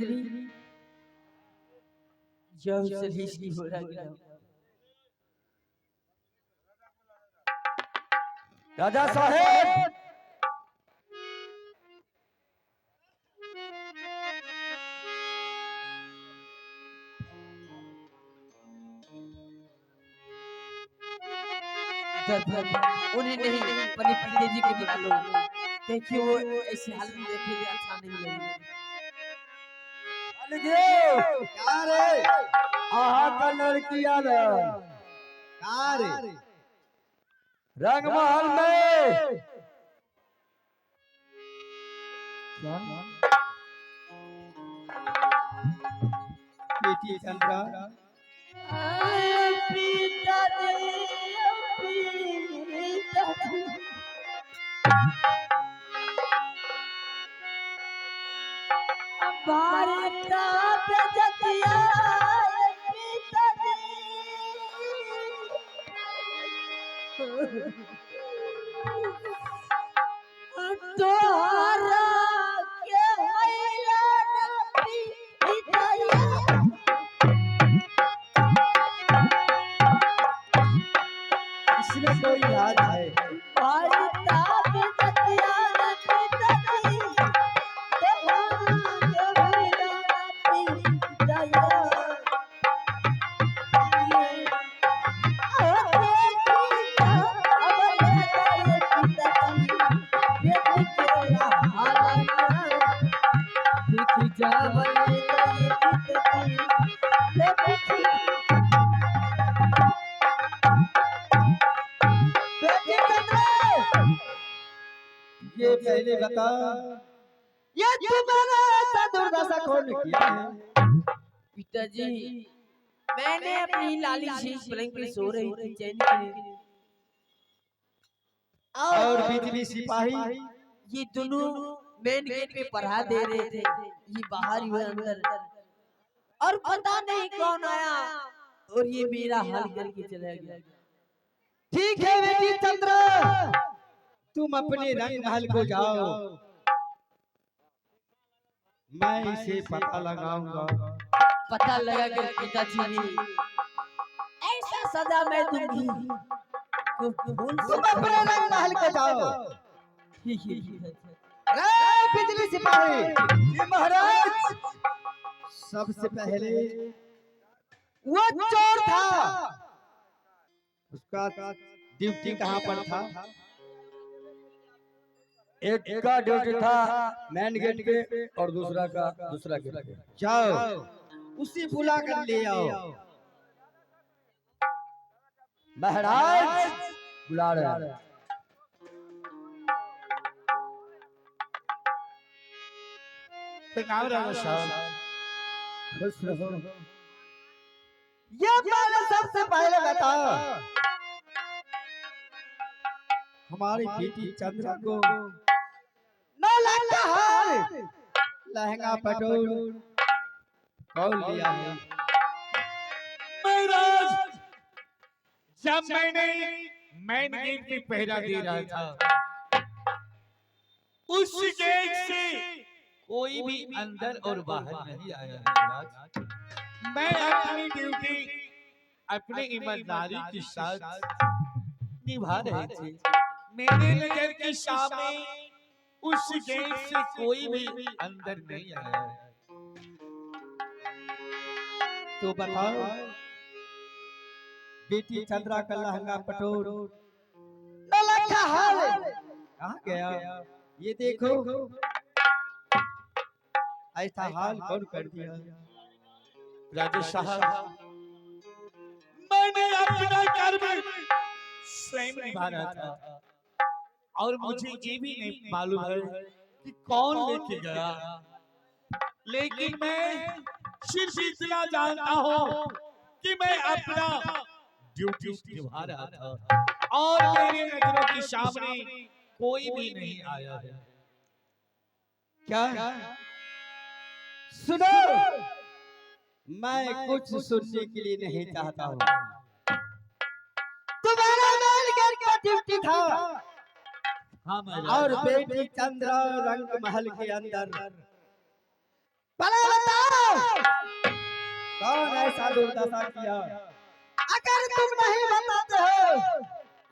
सुंदरी जब से लिस्टी हो रहा राजा साहेब उन्हें नहीं अपने पिता जी के बुला लो देखिए वो ऐसे हाल में देखेंगे अच्छा नहीं लगेगा। क्या रे आहा का लड़कियां क्या रे रंगमहल में क्या बेटी चंद्रा इसमें कोई राज है ये पहले बता ये तुम्हारा ऐसा दुर्दशा कौन किया है पिताजी मैंने अपनी लाली शीश पलंग पे सो रही थी चैन के लिए और बिजली सिपाही ये दोनों मेन गेट पे पढ़ा दे रहे थे ये बाहर ही हुए अंदर और पता नहीं कौन आया और ये मेरा हाल करके चला गया। ठीक है बेटी चंद्रा तुम अपने रंग महल को जाओ मैं इसे पता लगाऊंगा पता लगा कर पिताजी ने ऐसा सजा मैं दूंगी तुम अपने रंग महल को जाओ बिजली सिपाही जी महाराज सबसे पहले वो चोर था उसका ड्यूटी कहाँ पर था एक का ड्यूटी था मेन गेट पे और दूसरा का दूसरा गेट पे जाओ उसी बुला कर ले आओ महाराज बुला रहे प्रणाम राजा साहब खुश रहो ये पहले सबसे पहले बताओ हमारी बेटी चंद्रा को न लगता है लहंगा पटोल कौन लिया है महाराज जब मैंने मेन गेट पे पहरा दे रहा था उस गेट से कोई भी अंदर और बाहर नहीं आया महाराज मैं अपनी ड्यूटी अपने ईमानदारी के साथ निभा रहे थे मेरे नजर के सामने उस गेट से कोई भी अंदर नहीं आया तो बताओ बेटी चंद्रा का लहंगा पटोल न लगता है कहाँ गया ये देखो ऐसा हाल कौन कर दिया राजा साहब मैंने अपना कर्म स्वयं निभा रहा था और मुझे ये भी नहीं मालूम है कि कौन लेके गया लेकिन मैं सिर्फ इतना जानता हूँ कि मैं अपना ड्यूटी निभा रहा था और मेरे नजरों के सामने कोई भी नहीं आया है क्या सुनो मैं कुछ सुनने के लिए नहीं चाहता हूँ तुम्हारा मेन गेट पर ड्यूटी था हाँ और बेटी चंद्रा रंग महल के अंदर भला बताओ कौन ऐसा दुर्दशा किया? अगर तुम नहीं बताते हो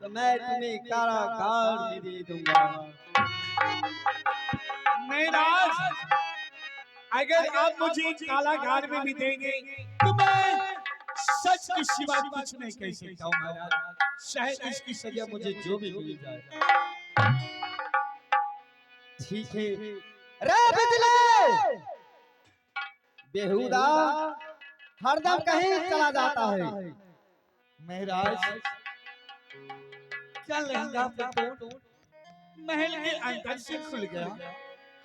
तो मैं तुम्हें कारागार में दे दूंगा। महाराज, अगर आप मुझे कारागार में भी देंगे तो मैं सच के सिवा कुछ नहीं कह सकता हूँ महाराज। शायद इसकी सजा मुझे जो भी मिल जाए। ठीक है। रे बिजली, बेहुदा हरदम कहीं चला जाता है। महाराज, क्या लहंगा पे तो महल के अंदर से खुल गया?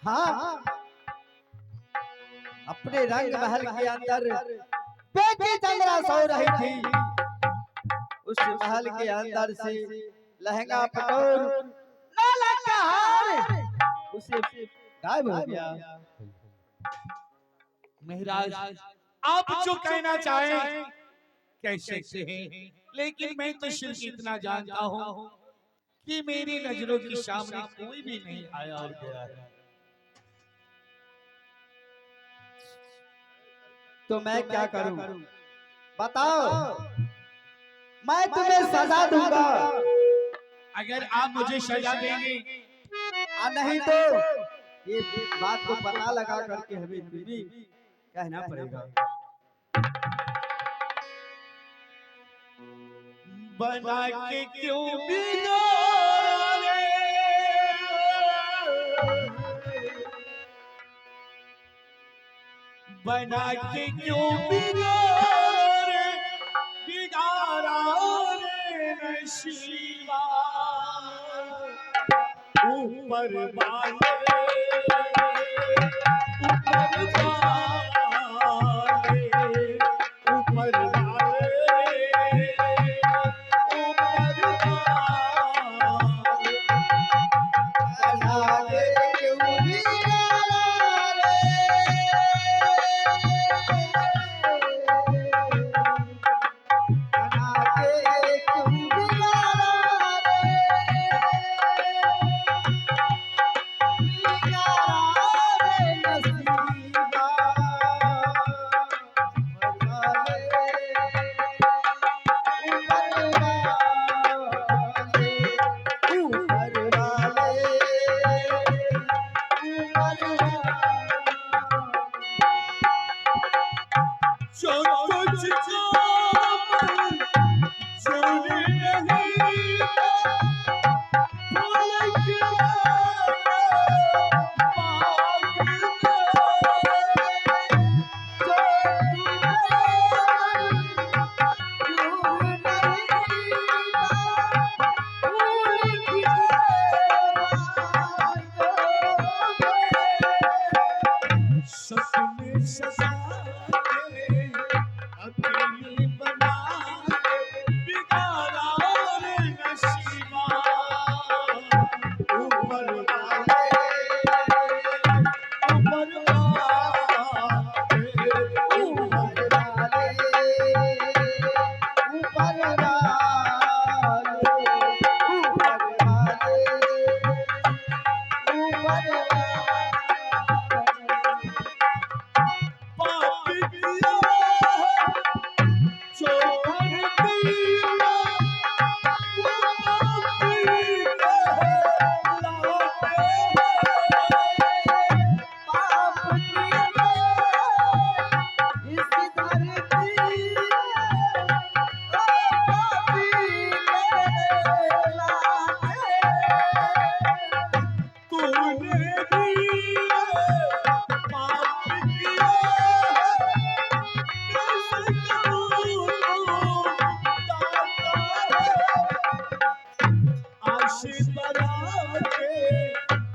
हाँ, अपने रंग महल के अंदर बेटी चंद्रा सो रही थी। उस महल के अंदर से लहंगा पटोर लाला का हार उसे गायब हो गया। महाराज, आप जो कहना चाहें कह सकते हैं, लेकिन मैं तो सिर्फ इतना जानता हूँ कि मेरी नजरों के सामने कोई भी नहीं आया और गया है। तो मैं क्या करूं? बताओ, मैं तुम्हें सजा दूंगा। अगर आप मुझे सजा देंगे नहीं तो ये बात को पता लगा करके हमें भी कहना पड़ेगा। बना के क्यों बिगाड़े, बना के क्यों बिगाड़े, बिगाड़ा रे नसीबा। ऊपर वाले, ऊपर वाले, ऊपर वाले,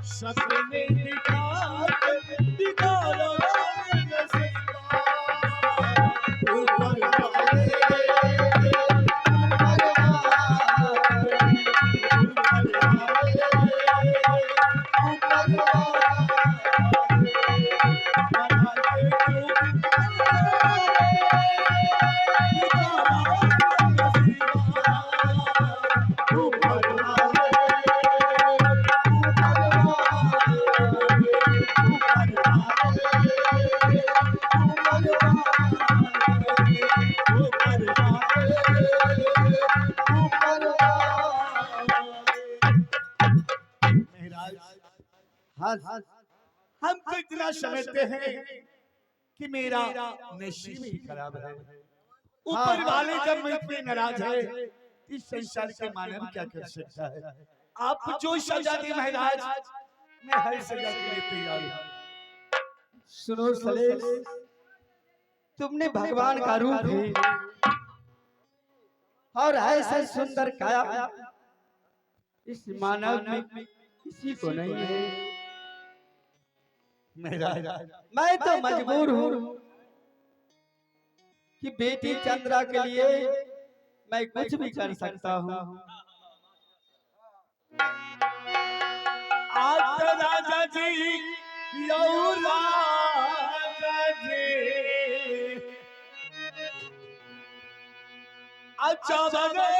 सपने दिखा के दिखाना नसीबा। ऊपर वाले, ऊपर वाले हाँ हम तो इतना समझते हैं कि मेरा नसीब ही खराब है। ऊपर वाले जब मुझ पे नाराज है, इस संसार के मानव क्या कर सकता है। आप जो सजा दे महाराज, मैं हर सजा के लिए तैयार हूँ। सुनो सलेश, तुमने भगवान का रूप है और ऐसे सुंदर काया इस मानव में किसी को नहीं है। महाराज मैं तो मजबूर हूँ कि बेटी चंद्रा के लिए मैं कुछ भी कर सकता हूँ। आज राजा जी, यो राजा जी, अच्छा बने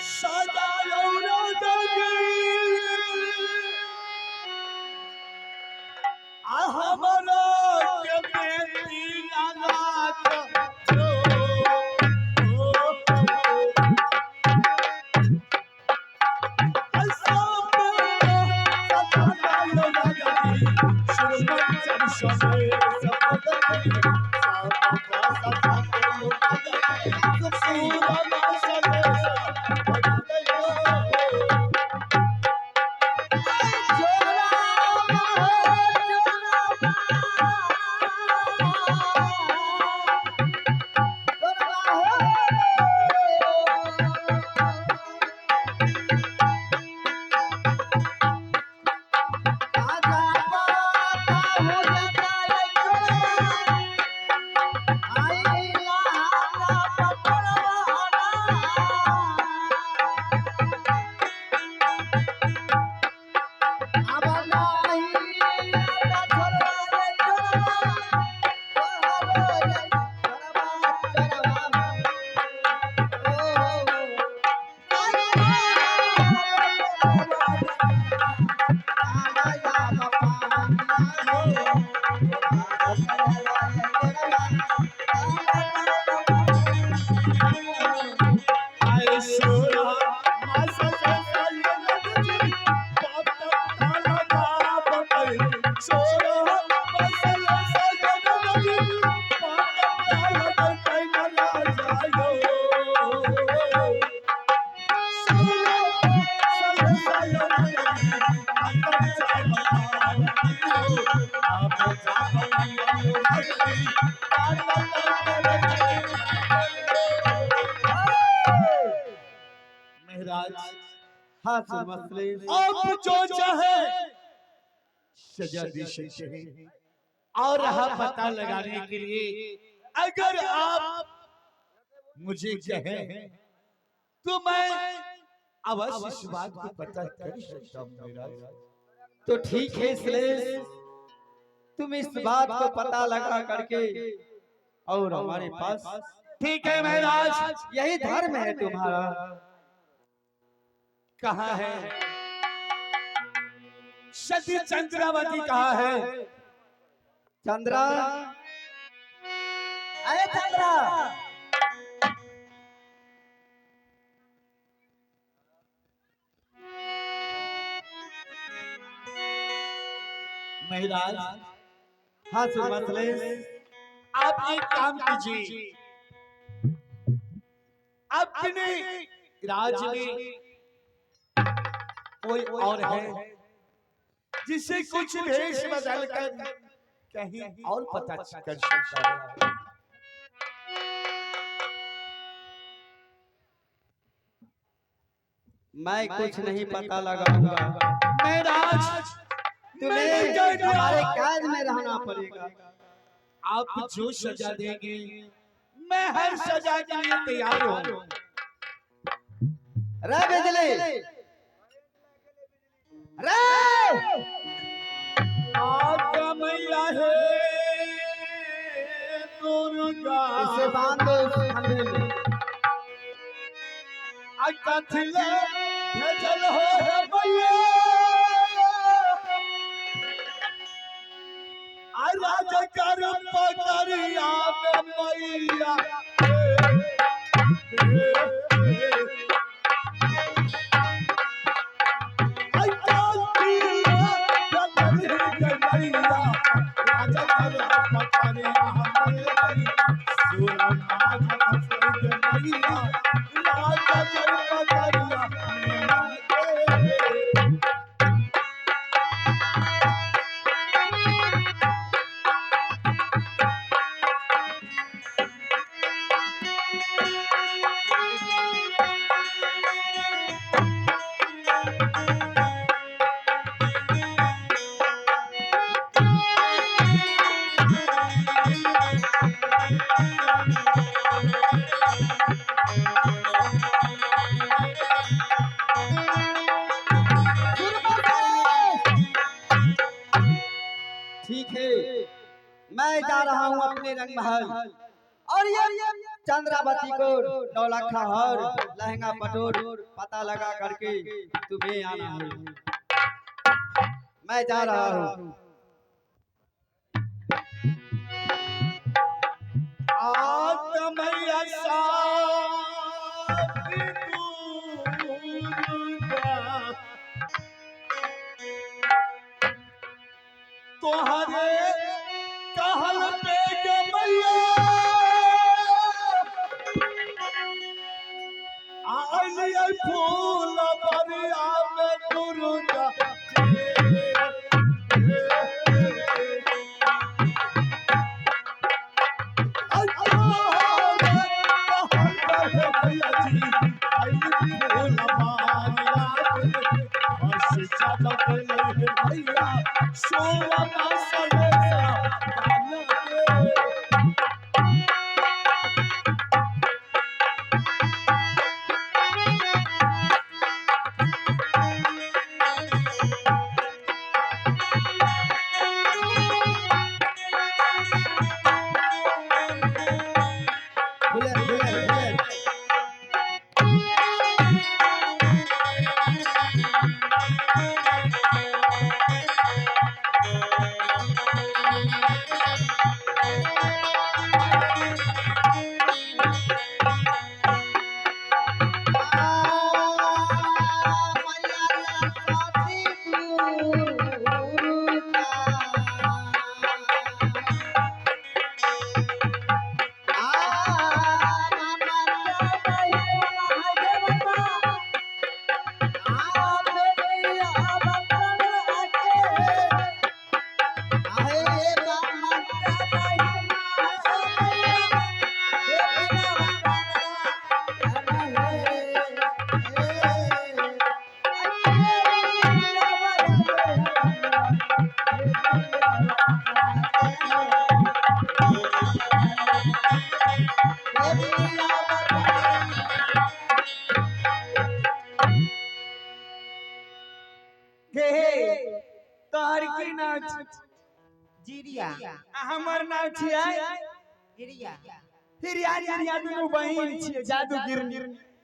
सदा यो राजा जी, हमारा के बेटी नाराज हो। हाँ मसले आप जो चाहे सजा दे सकते हैं, और रहा पता लगाने के लिए अगर आप मुझे कहें तो मैं अवश्य इस बात को पता कर सकता हूँ महाराज। तो ठीक है श्लेष, तुम इस बात को पता लगा करके और हमारे पास। ठीक है महाराज, यही धर्म है तुम्हारा। कहाँ है सती चंद्रावती, कहाँ है चंद्रा? अरे चंद्रा, महाराज। हाँ मसले, आप एक काम कीजिए, अपने राज्य में कोई और है जिसे कुछ भेष बदल कर कहीं और पता कर सकता है। मैं कुछ नहीं पता लगाऊंगा महाराज, तुम्हें हमारे काज में रहना पड़ेगा। आप जो सजा देंगे मैं हर सजा के लिए तैयार हूँ। रे बिजली, रे आज्ञा मैया है दुर्गा, इसे बांध दो उस खंभे में। कथिले भेजल हो है मैया, राज कर पकड़िया में मैया। ठीक है, मैं जा रहा हूँ अपने रंग महल और ये चंद्रावती को 9 लाख का हार लहंगा पटोर पता लगा करके तुम्हें आना है। मैं जा रहा हूँ। तोहरे कहल पे के मैया आलिया फूल बरिया में दुर्गा तोहर की नाच जीरिया हमर नाव छियै गिरिया हिरिया हिरिया दुनू बहिन छियै जादूगिर।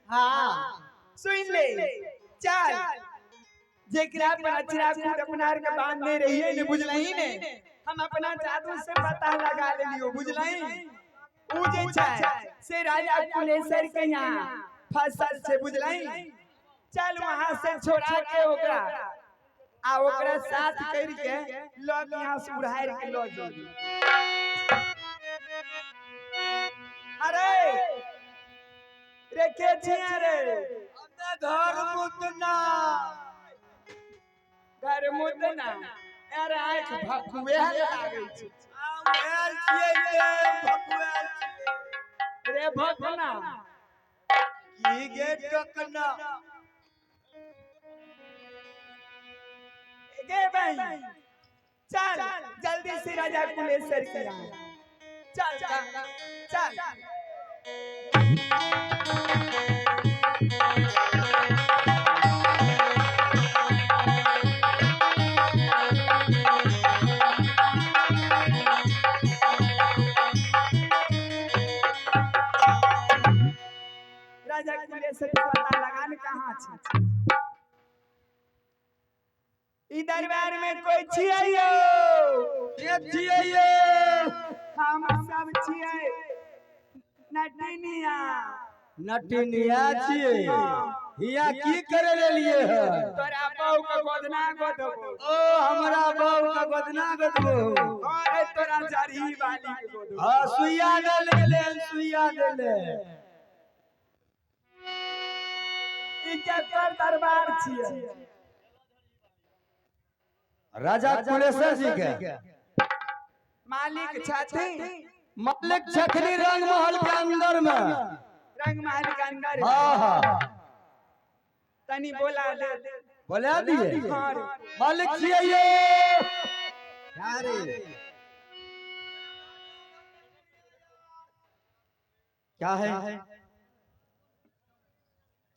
हाँ सुन ले चल जेकरा पर अचरा कूट अपना आर के बांधने रहिए ने बुझलही ने हम अपना जादू से पता लगा लेलियो बुझलही। ऊ जे छै से राजा कुलेश्वर के यहाँ फसल से बुझलही। चल वहां से छोड़ा के ओकरा आ ओकरा साथ कर के लोग यहाँ से उड़ार के लो जो। अरे रे के छिया रे हमने घर मुतना यार आंख भकुए लागे छै आल छिए भकुए रे भकना की गे टकना गे भाई चल जल्दी से राजा कुलेश्वर के यहाँ चल राजा कुलेश्वर के पता लगान कहाँ छै। ई दरबार में कोई छियै हम सब छियै नटिनिया छियै हिया की करे ले लिए है तोरा बहू का गोदना गोदबो ओ हमरा बाबू का गोदना गोदबो अरे तोरा जरही वाली के गोदबो हां सुइया ले सुइया ले ई केकर दरबार छियै राजा कुलेश्वर जी के मालिक छथि मालिक छखनी रंग महल के अंदर में रंग महल के अंदर हां हां तनी बोला दे बोला दिए हां रे मालिक छिए ये क्या रे क्या है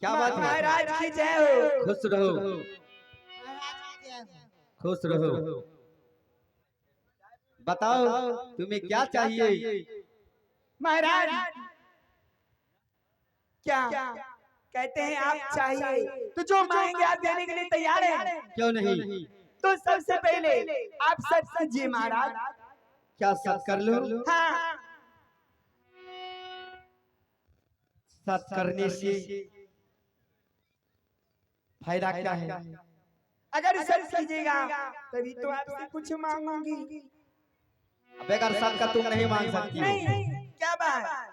क्या बात है महाराज की जय हो खुश रहो खुश रहो बताओ तुम्हें क्या चाहिए महाराज क्या कहते हैं आप चाहिए तो जो मांगेंगे आप देने के लिए तैयार हैं क्यों नहीं तो सबसे पहले आप सच कीजिए महाराज क्या सच कर लो हाँ सच करने से फायदा क्या है अगर सच कीजिएगा तभी तो आपसे कुछ मांगूंगी बेकार सच का तुम नहीं मांग सकती हो नहीं क्या बात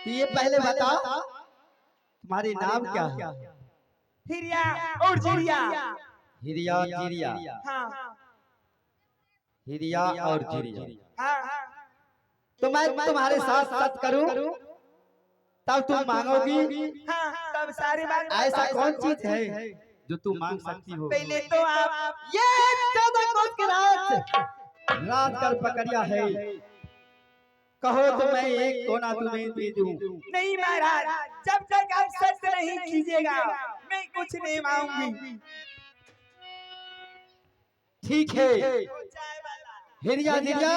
तो ये पहले बताओ तुम्हारी नाम क्या है हिरिया और जिरिया हिरिया जिरिया हाँ हिरिया और जिरिया हाँ तो मैं तुम्हारे साथ सच करूं तब तुम मांगोगी हाँ तब सारी बात ऐसा कौन चीज है जो तुम मांग सकती हो पहले तो आप ये 14 कोस की रात कर पकड़िया है कहो तो मैं एक कोना तुम्हें दे दूं नहीं महाराज जब तक आप सच नहीं कीजिएगा मैं कुछ नहीं मांगूंगी ठीक है हिरिया जिरिया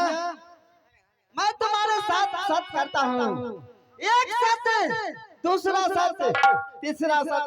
मैं तुम्हारे साथ सच करता हूँ एक सच दूसरा सच तीसरा सच